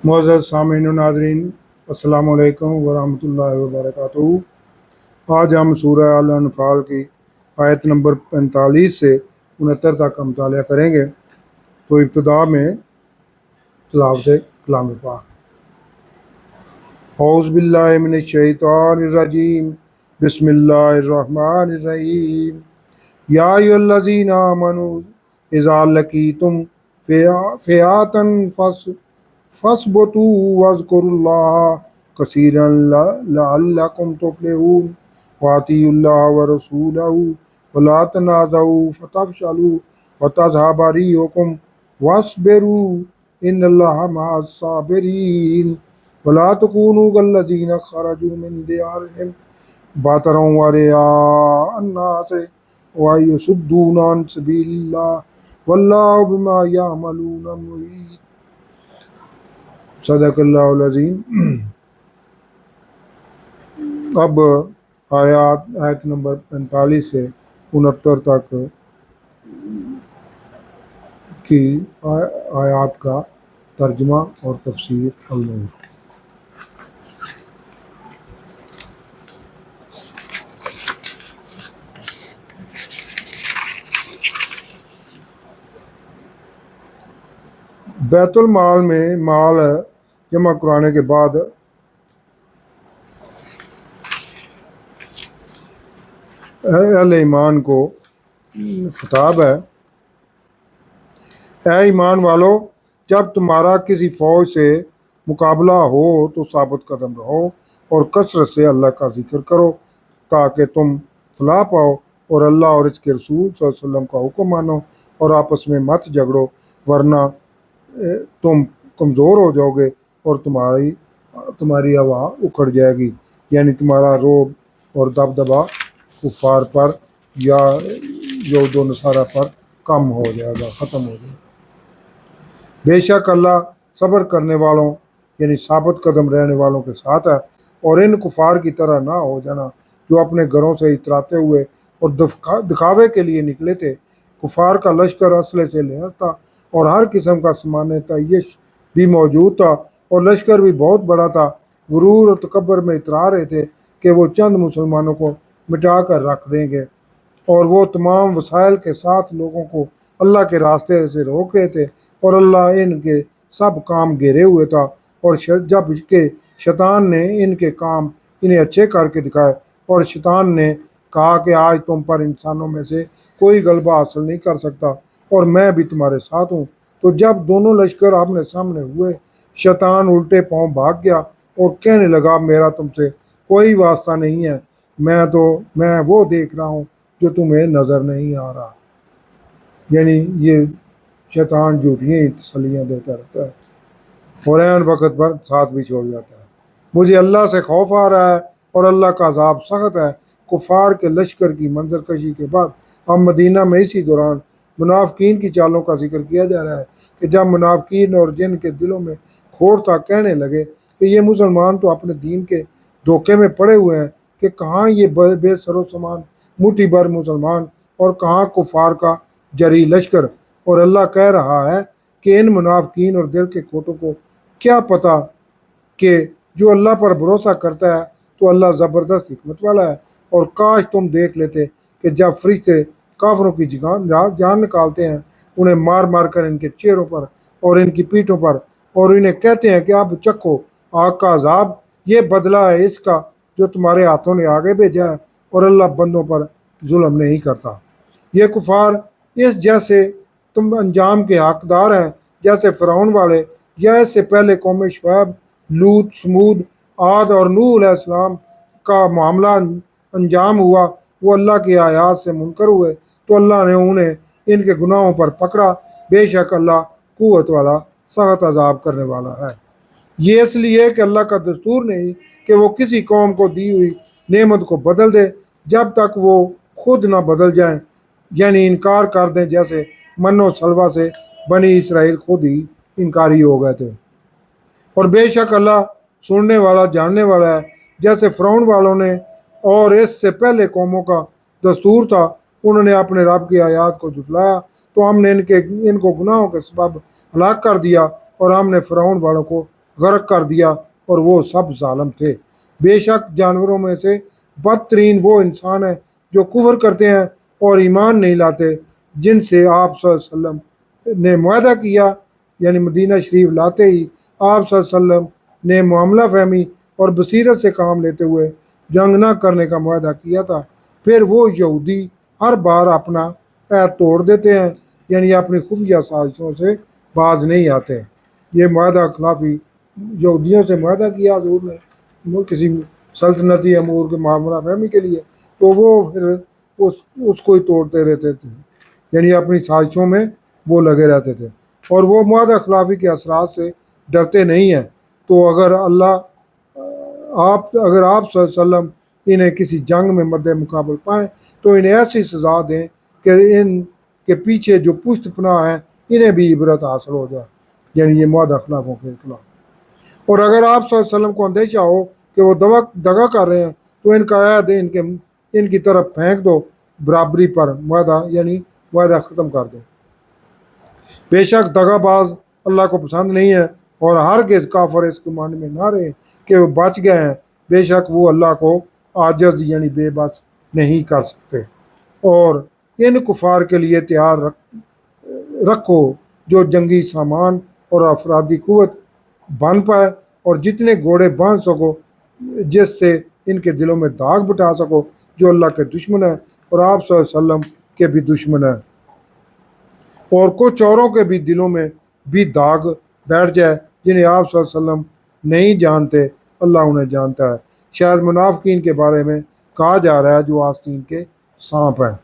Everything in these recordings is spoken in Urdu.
معزز سامعین و ناظرین، السلام علیکم ورحمۃ اللہ وبرکاتہ۔ آج ہم سورہ الانفال کی آیت نمبر 45 سے 69 تک کا مطالعہ کریں گے۔ تو ابتدا میں تلاوت کلام پاک۔ اعوذ باللہ من الشیطان الرجیم، بسم اللہ الرحمن الرحیم۔ یا ایھا الذین آمنوا اذا لقیتم فئۃ فاثبتوا واذکروا اللہ کثیرا لعلکم تفلحون واطیعوا اللہ ورسولہ ولا تنازعوا فتفشلوا وتذھب ريحكم واصبروا ان اللہ مع الصابرین ولا تکونوا كالذین خرجوا من دیارهم بطرا ورئاء الناس ويصدون عن سبیل اللہ واللہ بما یعملون محیط۔ صدق اللہ العظیم۔ اب آیت نمبر 45 سے 69 تک کی آیات کا ترجمہ اور تفسیر علم۔ بیت المال میں مال جمع کرانے کے بعد اہل ایمان کو خطاب ہے، اے ایمان والو، جب تمہارا کسی فوج سے مقابلہ ہو تو ثابت قدم رہو اور کثرت سے اللہ کا ذکر کرو تاکہ تم فلاح پاؤ، اور اللہ اور اس کے رسول صلی اللہ علیہ وسلم کا حکم مانو اور آپس میں مت جھگڑو، ورنہ تم کمزور ہو جاؤ گے اور تمہاری ہوا اکھڑ جائے گی، یعنی تمہارا روب اور دبدبہ کفار پر یا یہود و نصارہ پر کم ہو جائے گا، ختم ہو جائے گا۔ بے شک اللہ صبر کرنے والوں یعنی ثابت قدم رہنے والوں کے ساتھ ہے، اور ان کفار کی طرح نہ ہو جانا جو اپنے گھروں سے اتراتے ہوئے اور دکھاوے کے لیے نکلے تھے۔ کفار کا لشکر اسلحے سے لیس تھا اور ہر قسم کا سامان تعیش بھی موجود تھا، اور لشکر بھی بہت بڑا تھا۔ غرور اور تکبر میں اترا رہے تھے کہ وہ چند مسلمانوں کو مٹا کر رکھ دیں گے، اور وہ تمام وسائل کے ساتھ لوگوں کو اللہ کے راستے سے روک رہے تھے، اور اللہ ان کے سب کام گھیرے ہوئے تھا۔ اور جب کہ شیطان نے ان کے کام انہیں اچھے کر کے دکھائے، اور شیطان نے کہا کہ آج تم پر انسانوں میں سے کوئی غلبہ حاصل نہیں کر سکتا، اور میں بھی تمہارے ساتھ ہوں، تو جب دونوں لشکر آمنے سامنے ہوئے، شیطان الٹے پاؤں بھاگ گیا اور کہنے لگا، میرا تم سے کوئی واسطہ نہیں ہے، میں وہ دیکھ رہا ہوں جو تمہیں نظر نہیں آ رہا۔ یعنی یہ شیطان جھوٹیاں تسلیاں دیتا رہتا ہے اور عین وقت پر ساتھ بھی چھوڑ جاتا ہے۔ مجھے اللہ سے خوف آ رہا ہے اور اللہ کا عذاب سخت ہے۔ کفار کے لشکر کی منظر کشی کے بعد اب مدینہ میں اسی دوران منافقین کی چالوں کا ذکر کیا جا رہا ہے کہ جب منافقین اور جن کے دلوں میں کھوٹ تھا کہنے لگے کہ یہ مسلمان تو اپنے دین کے دھوکے میں پڑے ہوئے ہیں، کہ کہاں یہ بے سر و سامان مٹھی بھر مسلمان اور کہاں کفار کا جری لشکر۔ اور اللہ کہہ رہا ہے کہ ان منافقین اور دل کے کھوٹوں کو کیا پتہ کہ جو اللہ پر بھروسہ کرتا ہے تو اللہ زبردست حکمت والا ہے۔ اور کاش تم دیکھ لیتے کہ جب فرشتے کافروں کی جان نکالتے ہیں، انہیں مار مار کر ان کے چہروں پر اور ان کی پیٹھوں پر، اور انہیں کہتے ہیں کہ اب چکھو آگ کا عذاب، یہ بدلہ ہے اس کا جو تمہارے ہاتھوں نے آگے بھیجا ہے، اور اللہ بندوں پر ظلم نہیں کرتا۔ یہ کفار اس جیسے تم انجام کے حقدار ہیں جیسے فرعون والے، یا اس سے پہلے قوم شعیب، لوط، سمود، عاد اور نوح علیہ السلام کا معاملہ انجام ہوا۔ وہ اللہ کی آیات سے منکر ہوئے تو اللہ نے انہیں ان کے گناہوں پر پکڑا۔ بے شک اللہ قوت والا سخت عذاب کرنے والا ہے۔ یہ اس لیے کہ اللہ کا دستور نہیں کہ وہ کسی قوم کو دی ہوئی نعمت کو بدل دے جب تک وہ خود نہ بدل جائیں، یعنی انکار کر دیں، جیسے من و سلوہ سے بنی اسرائیل خود ہی انکاری ہو گئے تھے۔ اور بے شک اللہ سننے والا جاننے والا ہے۔ جیسے فرعون والوں نے اور اس سے پہلے قوموں کا دستور تھا، انہوں نے اپنے رب کی آیات کو جھٹلایا تو ہم نے ان کو گناہوں کے سبب ہلاک کر دیا، اور ہم نے فرعون والوں کو غرق کر دیا اور وہ سب ظالم تھے۔ بے شک جانوروں میں سے بدترین وہ انسان ہے جو کفر کرتے ہیں اور ایمان نہیں لاتے، جن سے آپ صلی اللہ علیہ وسلم نے معاہدہ کیا، یعنی مدینہ شریف لاتے ہی آپ صلی اللہ علیہ وسلم نے معاملہ فہمی اور بصیرت سے کام لیتے ہوئے جنگ نہ کرنے کا معاہدہ کیا تھا۔ پھر وہ یہودی ہر بار اپنا عہد توڑ دیتے ہیں، یعنی اپنی خفیہ سازشوں سے باز نہیں آتے۔ یہ معاہدہ خلافی یہودیوں سے معاہدہ کیا حضور نے وہ کسی سلطنتی امور کے معاملہ فہمی کے لیے، تو وہ پھر اس کو ہی توڑتے رہتے تھے، یعنی اپنی سازشوں میں وہ لگے رہتے تھے اور وہ معاہدہ خلافی کے اثرات سے ڈرتے نہیں ہیں۔ تو اگر آپ صلی اللہ علیہ وسلم انہیں کسی جنگ میں مد مقابل پائیں تو انہیں ایسی سزا دیں کہ ان کے پیچھے جو پشت پناہ ہیں انہیں بھی عبرت حاصل ہو جائے، یعنی یہ معاہدہ خلافوں کے خلاف۔ اور اگر آپ صلی اللہ علیہ وسلم کو اندیشہ ہو کہ وہ دغا کر رہے ہیں تو ان کا عہد ان کی طرف پھینک دو، برابری پر معاہدہ یعنی معاہدہ ختم کر دیں۔ بے شک دغا باز اللہ کو پسند نہیں ہے، اور ہرگز کافر اس گمان میں نہ رہے کہ وہ بچ گئے ہیں، بے شک وہ اللہ کو عاجز یعنی بے بس نہیں کر سکتے۔ اور ان کفار کے لیے تیار رکھو جو جنگی سامان اور افرادی قوت بن پائے، اور جتنے گھوڑے باندھ سکو جس سے ان کے دلوں میں داغ بٹھا سکو، جو اللہ کے دشمن ہیں اور آپ صلی اللہ علیہ وسلم کے بھی دشمن ہیں، اور کچھ اوروں کے بھی دلوں میں بھی داغ بیٹھ جائے جنہیں آپ صلی اللہ علیہ وسلم نہیں جانتے، اللہ انہیں جانتا ہے۔ شاید منافقین کے بارے میں کہا جا رہا ہے جو آستین کے سانپ ہیں۔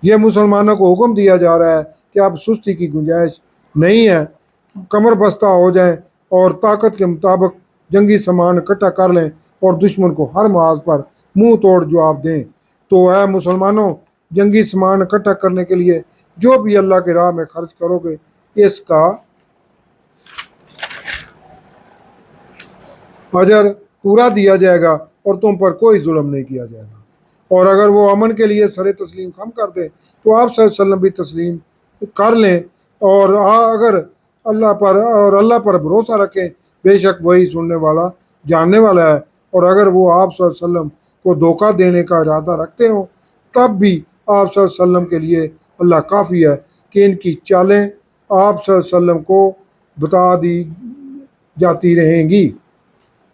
یہ مسلمانوں کو حکم دیا جا رہا ہے کہ اب سستی کی گنجائش نہیں ہے، کمر بستہ ہو جائیں اور طاقت کے مطابق جنگی سامان اکٹھا کر لیں اور دشمن کو ہر محاذ پر منہ توڑ جواب دیں۔ تو اے مسلمانوں، جنگی سامان اکٹھا کرنے کے لیے جو بھی اللہ کی راہ میں خرچ کرو گے اس کا اجر پورا دیا جائے گا اور تم پر کوئی ظلم نہیں کیا جائے گا۔ اور اگر وہ امن کے لیے سر تسلیم خم کر دیں تو آپ صلی اللہ علیہ وسلم بھی تسلیم کر لیں، اور اگر اللہ پر بھروسہ رکھیں، بے شک وہی سننے والا جاننے والا ہے۔ اور اگر وہ آپ صلی اللہ علیہ وسلم کو دھوکہ دینے کا ارادہ رکھتے ہوں تب بھی آپ صلی اللہ علیہ وسلم کے لیے اللہ کافی ہے کہ ان کی چالیں آپ صلی اللہ علیہ وسلم کو بتا دی جاتی رہیں گی،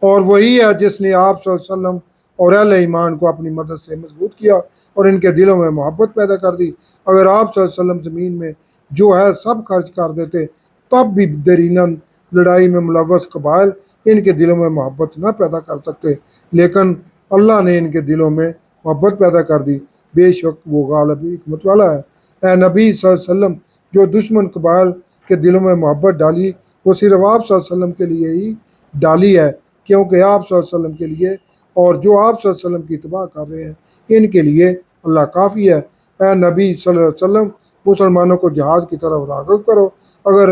اور وہی ہے جس نے آپ صلی اللہ علیہ وسلم اور اہل ایمان کو اپنی مدد سے مضبوط کیا اور ان کے دلوں میں محبت پیدا کر دی۔ اگر آپ صلی اللہ علیہ وسلم زمین میں جو ہے سب خرچ کر دیتے تب بھی دیریناً لڑائی میں ملوث قبائل ان کے دلوں میں محبت نہ پیدا کر سکتے، لیکن اللہ نے ان کے دلوں میں محبت پیدا کر دی، بے شک وہ غالب حکمت والا ہے۔ اے نبی صلی اللہ علیہ وسلم، جو دشمن قبائل کے دلوں میں محبت ڈالی وہ صرف آپ صلی اللہ علیہ وسلم کے لیے ہی ڈالی ہے، کیونکہ آپ صلی اللہ علیہ وسلم کے لیے اور جو آپ صلی اللہ علیہ وسلم کی اتباع کر رہے ہیں ان کے لیے اللہ کافی ہے۔ اے نبی صلی اللہ علیہ وسلم، مسلمانوں کو جہاد کی طرف راغب کرو۔ اگر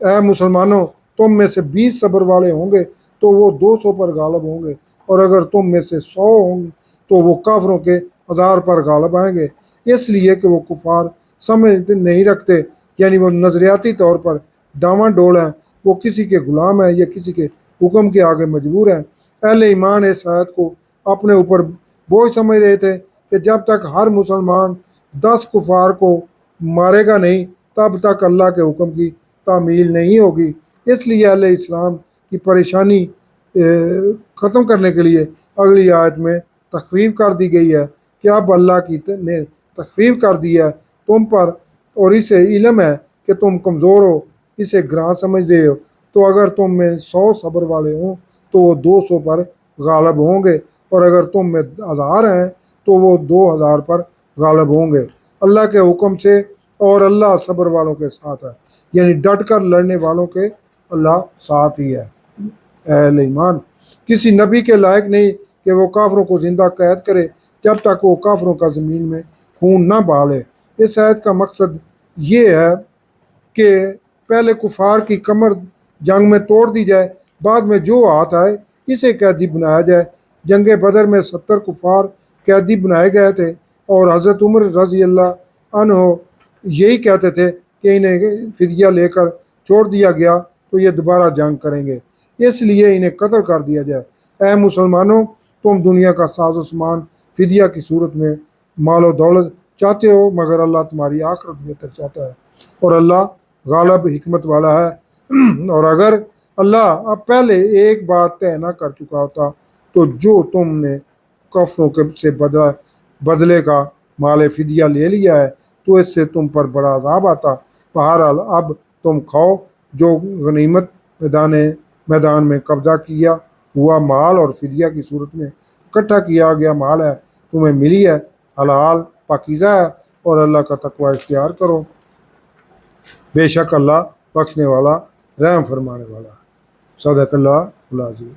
اے مسلمانوں تم میں سے 20 صبر والے ہوں گے تو وہ 200 پر غالب ہوں گے، اور اگر تم میں سے 100 ہوں گے تو وہ کافروں کے 1000 پر غالب آئیں گے، اس لیے کہ وہ کفار سمجھ نہیں رکھتے، یعنی وہ نظریاتی طور پر ڈاواں ڈول ہیں، وہ کسی کے غلام ہیں یا کسی کے حکم کے آگے مجبور ہیں۔ اہل ایمان اس آیت کو اپنے اوپر بوجھ سمجھ رہے تھے کہ جب تک ہر مسلمان 10 کفار کو مارے گا نہیں تب تک اللہ کے حکم کی تعمیل نہیں ہوگی۔ اس لیے اہل اسلام کی پریشانی ختم کرنے کے لیے اگلی آیت میں تخفیف کر دی گئی ہے کہ اب اللہ کی نے تخفیف کر دی ہے تم پر، اور اسے علم ہے کہ تم کمزور ہو، اسے گراں سمجھ رہے ہو، تو اگر تم میں 100 صبر والے ہوں تو وہ 200 پر غالب ہوں گے، اور اگر تم میں 1000 ہیں تو وہ 2000 پر غالب ہوں گے اللہ کے حکم سے، اور اللہ صبر والوں کے ساتھ ہے، یعنی ڈٹ کر لڑنے والوں کے اللہ ساتھ ہی ہے۔ اہل ایمان، کسی نبی کے لائق نہیں کہ وہ کافروں کو زندہ قید کرے جب تک وہ کافروں کا زمین میں خون نہ بہا لے۔ اس آیت کا مقصد یہ ہے کہ پہلے کفار کی کمر جنگ میں توڑ دی جائے، بعد میں جو ہاتھ آئے اسے قیدی بنایا جائے۔ جنگ بدر میں 70 کفار قیدی بنائے گئے تھے، اور حضرت عمر رضی اللہ عنہ یہی کہتے تھے کہ انہیں فدیہ لے کر چھوڑ دیا گیا تو یہ دوبارہ جنگ کریں گے۔ اس لیے انہیں قتل کر دیا جائے۔ اے مسلمانوں، تم دنیا کا ساز و سامان فدیہ کی صورت میں مال و دولت چاہتے ہو، مگر اللہ تمہاری آخرت بہتر چاہتا ہے، اور اللہ غالب حکمت والا ہے۔ اور اگر اللہ اب پہلے ایک بات طے نہ کر چکا ہوتا تو جو تم نے کفروں سے بدلے کا مال فدیہ لے لیا ہے تو اس سے تم پر بڑا عذاب آتا۔ بہرحال اب تم کھاؤ جو غنیمت میدان میں قبضہ کیا ہوا مال اور فدیہ کی صورت میں اکٹھا کیا گیا مال ہے، تمہیں ملی ہے، حلال پاکیزہ ہے، اور اللہ کا تقوی اختیار کرو، بے شک اللہ بخشنے والا رحم فرمانے والا ہے۔ صدق اللہ العظیم۔